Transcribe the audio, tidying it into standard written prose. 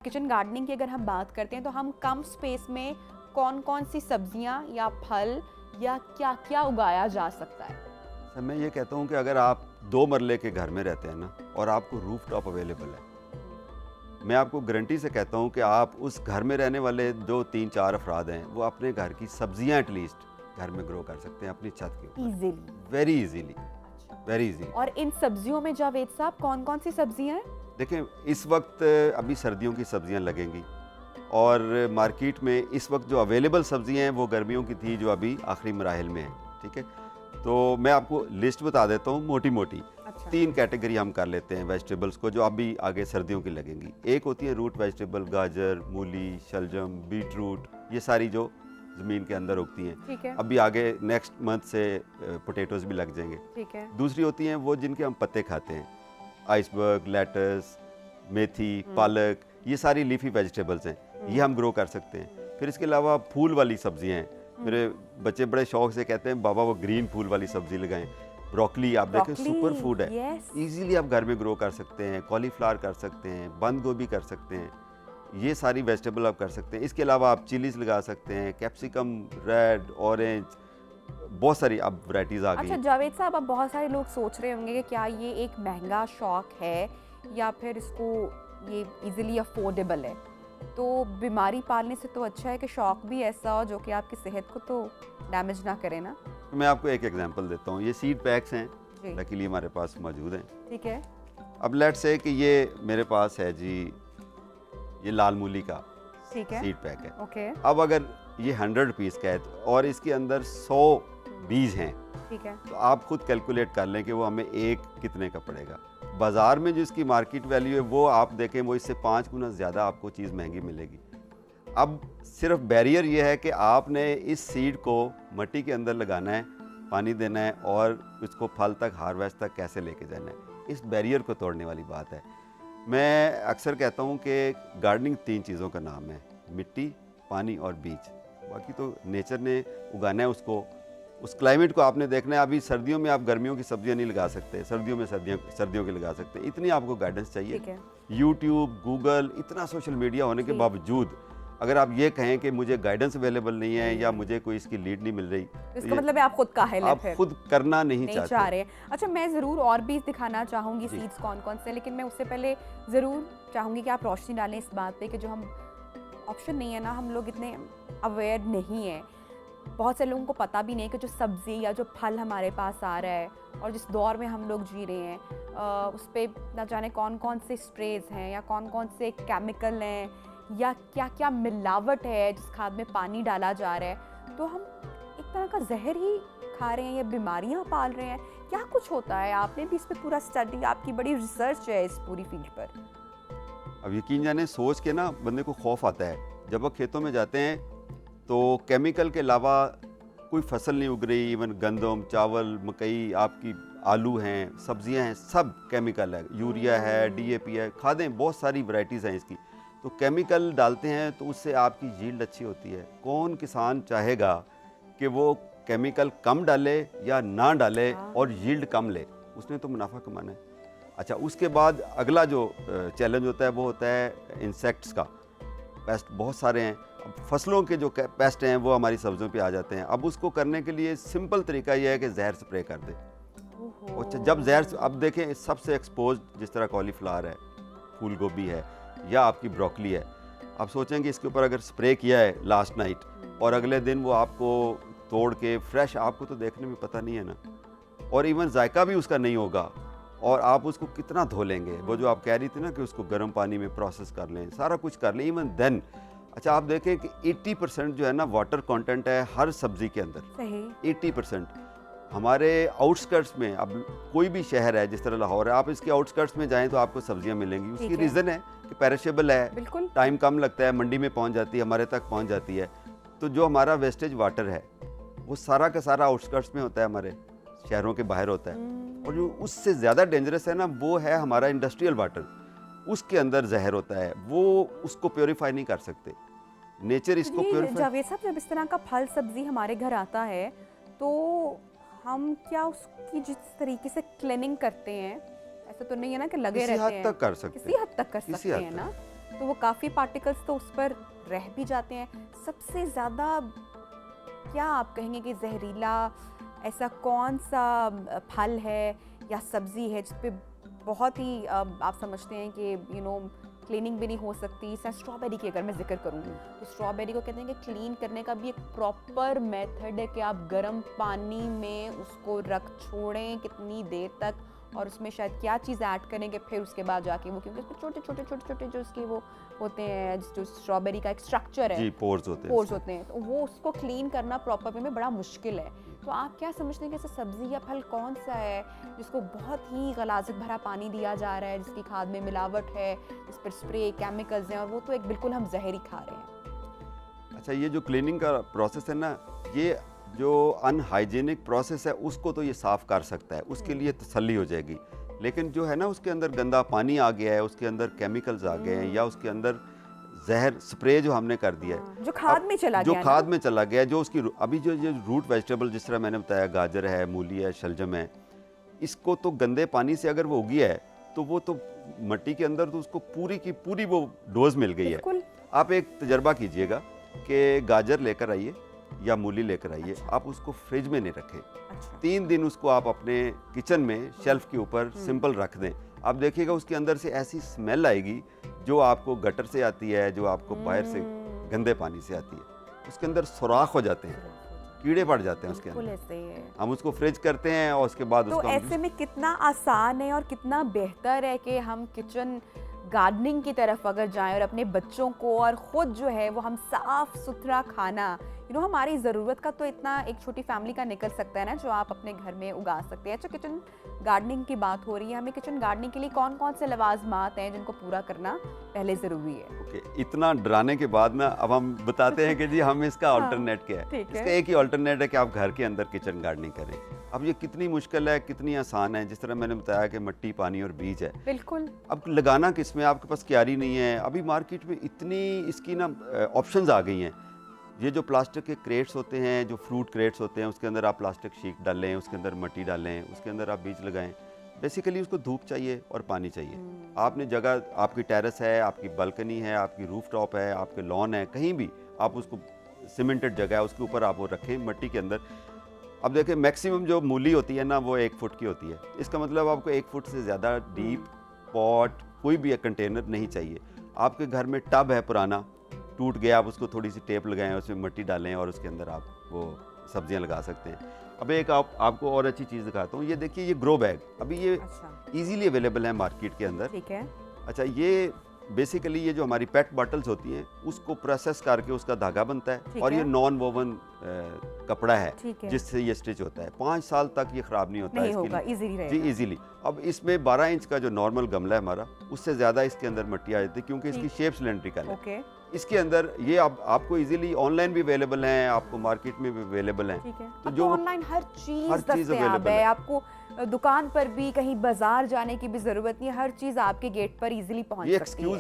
Kitchen gardening की अगर हम बात करते हैं तो हम कम स्पेस में कौन कौन सी सब्जियां या फल या क्या क्या उगाया जा सकता है? सर मैं ये कहता हूँ कि अगर आप 2 मरले के घर में रहते हैं ना और आपको रूफ टॉप अवेलेबल है, मैं आपको गारंटी से कहता हूँ कि आप उस घर में रहने वाले जो 3-4 अफराद हैं वो अपने घर की सब्जियां एटलीस्ट घर में ग्रो कर सकते हैं अपनी छत के ऊपर easily. Very easily, very easy. और इन सब्जियों में जावेद साहब कौन कौन सी सब्जियां हैं? देखें, इस वक्त अभी सर्दियों की सब्जियां लगेंगी और मार्केट में इस वक्त जो अवेलेबल सब्जियां हैं वो गर्मियों की थी जो अभी आखिरी मराहिल में हैं। ठीक है, तो मैं आपको लिस्ट बता देता हूँ मोटी मोटी। अच्छा। 3 कैटेगरी हम कर लेते हैं वेजिटेबल्स को जो अभी आगे सर्दियों की लगेंगी। एक होती है रूट वेजिटेबल, गाजर, मूली, शलजम, बीट रूट, ये सारी जो ज़मीन के अंदर उगती हैं। ठीक है। अभी आगे नेक्स्ट मंथ से पोटैटोज़ भी लग जाएंगे। ठीक है। दूसरी होती हैं वो जिनके हम पत्ते खाते हैं, आइसबर्ग, लेटस, मेथी, पालक, ये सारी लीफी वेजिटेबल्स हैं, ये हम ग्रो कर सकते हैं। फिर इसके अलावा फूल वाली सब्जियां हैं। मेरे बच्चे बड़े शौक से कहते हैं बाबा वो ग्रीन फूल वाली सब्जी लगाएं। ब्रोकली आप देखें सुपर फूड है, यस। इजीली आप घर में ग्रो कर सकते हैं। कॉलीफ्लावर कर सकते हैं, बंद गोभी कर सकते हैं, ये सारी वेजिटेबल आप कर सकते हैं। इसके अलावा आप चिलीज लगा सकते हैं, कैप्सिकम, रेड, ऑरेंज, बहुत सारी अब वैरायटीज़ आ गई अच्छा हैं। जावेद साहब, अब बहुत सारे लोग सोच रहे होंगे कि क्या ये एक महंगा शौक है या फिर इसको ये इजीली अफोर्डेबल है। तो बीमारी पालने से तो अच्छा है कि शौक भी ऐसा हो जो कि आपकी सेहत को तो डैमेज ना करे ना। मैं आपको एक एग्जांपल देता हूँ। ये सीड पैक्स हैं, जी। लकीली हमारे पास मौजूद हैं। ठीक है। अब लेट से कि ये मेरे पास है जी, ये लाल मूली का ठीक है। सीड पैक है। ओके। अब अगर ये 100 रुपीज़ का है और इसके अंदर 100 बीज हैं, ठीक है। तो आप खुद कैलकुलेट कर लें कि वो हमें एक कितने का पड़ेगा। बाज़ार में जो इसकी मार्केट वैल्यू है वो आप देखें वो इससे 5 गुना ज़्यादा आपको चीज़ महंगी मिलेगी। अब सिर्फ बैरियर ये है कि आपने इस सीड को मिट्टी के अंदर लगाना है, पानी देना है और इसको फल तक, हार्वेस्ट तक कैसे लेके जाना है, इस बैरियर को तोड़ने वाली बात है। मैं अक्सर कहता हूँ कि गार्डनिंग 3 चीज़ों का नाम है, मिट्टी, पानी और बीज। बाकी तो नेचर ने उगाना है उसको, उस क्लाइमेट को आपने देखना है। अभी सर्दियों में आप गर्मियों की सब्जियां नहीं लगा सकते, सर्दियों में सर्दियों की लगा सकते हैं। इतनी आपको गाइडेंस चाहिए। ठीक है। यूट्यूब, गूगल, इतना सोशल मीडिया होने के बावजूद अगर आप ये कहें कि मुझे गाइडेंस अवेलेबल नहीं है या मुझे कोई इसकी लीड नहीं मिल रही, इसका मतलब है आप खुद काहिल हैं, आप फिर खुद करना नहीं चाह चाहते। रहे। अच्छा, मैं ज़रूर और भी दिखाना चाहूँगी जी। सीड्स कौन कौन से, लेकिन मैं उससे पहले ज़रूर चाहूँगी कि आप रोशनी डालें इस बात पे कि जो हम ऑप्शन नहीं है ना, हम लोग इतने अवेयर नहीं हैं। बहुत से लोगों को पता भी नहीं कि जो सब्ज़ी या जो फल हमारे पास आ रहा है और जिस दौर में हम लोग जी रहे हैं उस पर ना जाने कौन कौन से स्प्रेज हैं या कौन कौन से केमिकल हैं या क्या क्या मिलावट है जिस खाद में पानी डाला जा रहा है। तो हम एक तरह का जहर ही खा रहे हैं या बीमारियां पाल रहे हैं, क्या कुछ होता है? आपने भी इस पर पूरा स्टडी, आपकी बड़ी रिसर्च है इस पूरी फील्ड पर। अब यकीन जाने सोच के ना बंदे को खौफ आता है। जब आप खेतों में जाते हैं तो केमिकल के अलावा कोई फसल नहीं उग रही। इवन गंदम, चावल, मकई, आपकी आलू हैं, सब्जियां हैं, सब केमिकल है। यूरिया है, डीएपी है, खादें, बहुत सारी वैरायटीज़ हैं इसकी। तो केमिकल डालते हैं तो उससे आपकी यील्ड अच्छी होती है। कौन किसान चाहेगा कि वो केमिकल कम डाले या ना डाले और यील्ड कम ले? उसने तो मुनाफा कमाना है। अच्छा, उसके बाद अगला जो चैलेंज होता है वो होता है इंसेक्ट्स का। पेस्ट बहुत सारे हैं। अब फसलों के जो पेस्ट हैं वो हमारी सब्जियों पे आ जाते हैं। अब उसको करने के लिए सिंपल तरीका ये है कि जहर स्प्रे कर दे। अच्छा, जब जहर, अब देखें सबसे एक्सपोज जिस तरह कॉलीफ्लावर है, फूल गोभी है या आपकी ब्रोकली है, आप सोचें कि इसके ऊपर अगर स्प्रे किया है लास्ट नाइट और अगले दिन वो आपको तोड़ के फ्रेश, आपको तो देखने में पता नहीं है ना, और इवन जायका भी उसका नहीं होगा। और आप उसको कितना धो लेंगे? वो जो आप कह रही थी ना कि उसको गर्म पानी में प्रोसेस कर लें, सारा कुछ कर लें, इवन देन। अच्छा, आप देखें कि 80% जो है ना वाटर कंटेंट है हर सब्जी के अंदर। सही। 80%। हमारे आउटस्कर्ट्स में, अब कोई भी शहर है जिस तरह लाहौर है, आप इसके आउटस्कर्ट्स में जाएं तो आपको सब्जियां मिलेंगी। उसकी रीज़न है कि पेरिशेबल है, बिल्कुल। टाइम कम लगता है, मंडी में पहुंच जाती है, हमारे तक पहुंच जाती है। तो जो हमारा वेस्टेज वाटर है वो सारा का सारा आउटस्कर्ट्स में होता है, हमारे शहरों के बाहर होता है। और जो उससे ज़्यादा डेंजरस है ना वो है हमारा इंडस्ट्रियल वाटर। उसके अंदर जहर होता है, वो उसको प्योरीफाई नहीं कर सकते। नेचर इसको प्योरीफाई। जावेद साहब, जब इस तरह का फल सब्जी हमारे घर आता है तो हम क्या उसकी जिस तरीके से क्लीनिंग करते हैं, ऐसा तो नहीं है ना कि लगे रहते हैं? किसी हद तक कर सकते हैं, किसी हद तक कर किसी सकते हद हैं तक। ना। तो वो काफ़ी पार्टिकल्स तो उस पर रह भी जाते हैं। सबसे ज़्यादा क्या आप कहेंगे कि जहरीला ऐसा कौन सा फल है या सब्ज़ी है जिस पे बहुत ही आप समझते हैं कि क्लीनिंग भी नहीं हो सकती? जैसे स्ट्रॉबेरी की अगर मैं जिक्र करूँ तो स्ट्रॉबेरी को कहते हैं कि क्लीन करने का भी एक प्रॉपर मेथड है कि आप गर्म पानी में उसको रख छोड़ें कितनी देर तक, और उसमें शायद क्या चीज़ ऐड करेंगे फिर उसके बाद जाके वो, क्योंकि उसमें छोटे छोटे जो उसके वो होते हैं, जो स्ट्रॉबेरी का एक स्ट्रक्चर है, जी, पोर्स होते हैं, पोर्स होते हैं, तो वो उसको क्लीन करना प्रॉपर वे में बड़ा मुश्किल है। तो आप क्या समझते हैं कि ऐसा सब्जी या फल कौन सा है जिसको बहुत ही गलाजत भरा पानी दिया जा रहा है, जिसकी खाद में मिलावट है, जिस पर स्प्रे केमिकल्स हैं, और वो तो एक बिल्कुल हम जहर ही खा रहे हैं? अच्छा, ये जो क्लीनिंग का प्रोसेस है ना, ये जो अनहाइजीनिक प्रोसेस है उसको तो ये साफ़ कर सकता है, उसके लिए तसल्ली हो जाएगी। लेकिन जो है ना, उसके अंदर गंदा पानी आ गया है, उसके अंदर केमिकल्स आ गए हैं, या उसके अंदर जहर स्प्रे जो हमने कर दिया है, जो खाद में चला जो गया, खाद में चला गया, जो उसकी अभी जो ये रूट वेजिटेबल जिस तरह मैंने बताया, गाजर है, मूली है, शलजम है, इसको तो गंदे पानी से अगर वो उगी है तो वो तो मिट्टी के अंदर तो उसको पूरी की पूरी वो डोज मिल गई है। आप एक तजर्बा कीजिएगा कि गाजर लेकर आइए या मूली लेकर आइए, आप उसको फ्रिज में नहीं रखें, 3 दिन उसको आप अपने किचन में शेल्फ के ऊपर सिंपल रख दें। आप देखिएगा उसके अंदर से ऐसी स्मेल आएगी जो आपको गटर से आती है, जो आपको बाहर से गंदे पानी से आती है। उसके अंदर सुराख हो जाते हैं, कीड़े पड़ जाते हैं उसके अंदर। हम उसको फ्रिज करते हैं और उसके बाद तो ऐसे में कितना आसान है और कितना बेहतर है कि हम किचन गार्डनिंग की तरफ अगर जाएं और अपने बच्चों को और ख़ुद जो है वो हम साफ़ सुथरा खाना, हमारी ज़रूरत का तो इतना एक छोटी फैमिली का निकल सकता है ना, जो आप अपने घर में उगा सकते हैं। अच्छा, किचन गार्डनिंग की बात हो रही है, हमें किचन गार्डनिंग के लिए कौन कौन से लवाजमात हैं जिनको पूरा करना पहले ज़रूरी है? ओके, इतना डराने के बाद ना अब हम बताते हैं कि जी हम इसका अल्टरनेट क्या है। इसका एक ही अल्टरनेट है कि आप घर के अंदर किचन गार्डनिंग करें। अब ये कितनी मुश्किल है, कितनी आसान है, जिस तरह मैंने बताया कि मिट्टी, पानी और बीज है। बिल्कुल। अब लगाना किसमें, आपके पास क्यारी नहीं है। अभी मार्केट में इतनी इसकी ना ऑप्शंस आ गई हैं। ये जो प्लास्टिक के क्रेट्स होते हैं, जो फ्रूट क्रेट्स होते हैं, उसके अंदर आप प्लास्टिक शीट डालें, उसके अंदर मिट्टी डालें, उसके अंदर आप बीज लगाएं। बेसिकली उसको धूप चाहिए और पानी चाहिए। आपने जगह, आपकी टेरेस है, आपकी बालकनी है, आपकी रूफ टॉप है, आपके लॉन है, कहीं भी आप उसको सीमेंटेड जगह है उसके ऊपर आप वो रखें मिट्टी के अंदर। अब देखिए, मैक्सिमम जो मूली होती है ना वो 1 फुट की होती है। इसका मतलब आपको 1 फुट से ज़्यादा डीप पॉट कोई भी कंटेनर नहीं चाहिए। आपके घर में टब है पुराना, टूट गया, आप उसको थोड़ी सी टेप लगाएं, उसमें मिट्टी डालें और उसके अंदर आप वो सब्जियां लगा सकते हैं। अब एक आपको और अच्छी चीज़ दिखाता हूँ। ये देखिए, ये ग्रो बैग अभी ये इजीली अवेलेबल है मार्केट के अंदर। ठीक है। अच्छा, ये बेसिकली ये जो हमारी पेट बॉटल्स होती हैं उसको प्रोसेस करके उसका धागा बनता है, और ये नॉन वोवन कपड़ा है जिससे ये स्टिच होता है। 5 साल तक ये ख़राब नहीं होता, जी इजीली। अब इसमें 12 इंच का जो नॉर्मल गमला है हमारा, उससे ज़्यादा इसके अंदर मिट्टी आ जाती है क्योंकि इसकी शेप सिलेंड्रिकल है। इसके अंदर ये आपको इजीली ऑनलाइन भी अवेलेबल हैं, आपको मार्केट में भी अवेलेबल हैं। तो जो ऑनलाइन हर चीज़ दस्तयाब है, आपको दुकान पर भी, कहीं बाजार जाने की भी ज़रूरत नहीं है, हर चीज़ आपके गेट पर इजीली पहुंच सकती है। ये एक्सक्यूज़